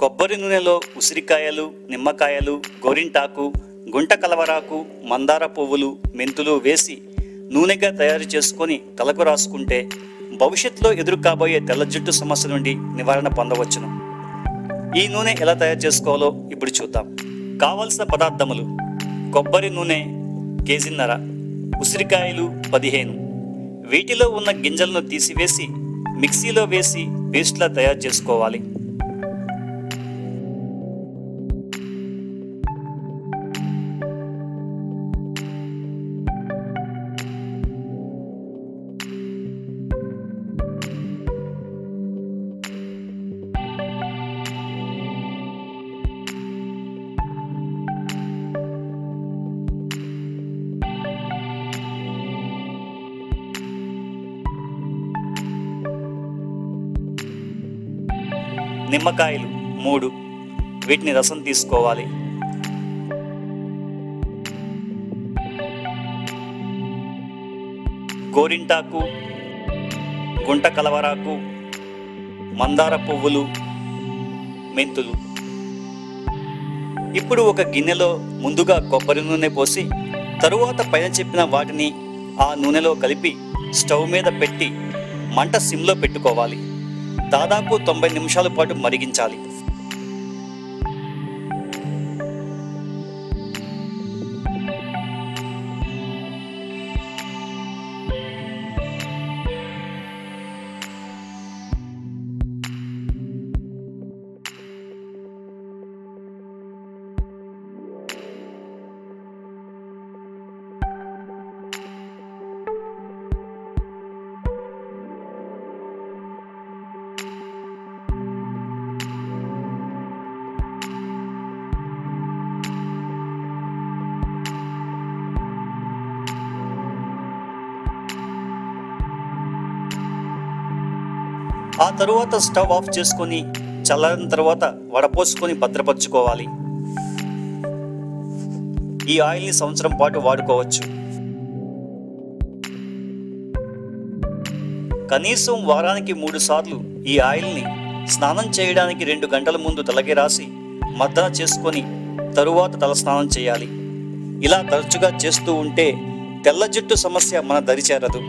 కొబ్బరి నూనెలో ఉసిరికాయలు, నిమ్మకాయలు, గోరింటాకు, గుంట కలవరాకు, మందార పువ్వులు, మెంతులు వేసి నూనెగా తయారు చేసుకొని తలకు రాసుకుంటే భవిష్యత్తులో ఎదురు కాబోయే తెల్ల జుట్టు సమస్య నుండి నివారణ పొందవచ్చును. ఈ నూనె ఎలా తయారు చేసుకోవాలో ఇప్పుడు చూద్దాం. కావలసిన పదార్థములు: కొబ్బరి నూనె కేజీన్నర, ఉసిరికాయలు 15. వీటిలో ఉన్న గింజలను తీసివేసి మిక్సీలో వేసి పేస్ట్లా తయారు చేసుకోవాలి. నిమ్మకాయలు 3, వీటిని రసం తీసుకోవాలి. గోరింటాకు, గుంట కలవరాకు, మందార పువ్వులు, మెంతులు. ఇప్పుడు ఒక గిన్నెలో ముందుగా కొబ్బరి నూనె పోసి తరువాత పైన చెప్పిన వాటిని ఆ నూనెలో కలిపి స్టవ్ మీద పెట్టి మంట సిమ్లో పెట్టుకోవాలి. దాదాపు 90 నిమిషాల పాటు మరిగించాలి. ఆ తరువాత స్టవ్ ఆఫ్ చేసుకొని చల్లారిన తర్వాత వడపోసుకొని భద్రపరచుకోవాలి. ఈ ఆయిల్ని సంవత్సరం పాటు వాడుకోవచ్చు. కనీసం వారానికి 3 సార్లు ఈ ఆయిల్ని స్నానం చేయడానికి 2 గంటల ముందు తలకి రాసి మర్దన చేసుకొని తరువాత తలస్నానం చేయాలి. ఇలా తరచుగా చేస్తూ ఉంటే తెల్ల జుట్టు సమస్య మన దరిచేరదు.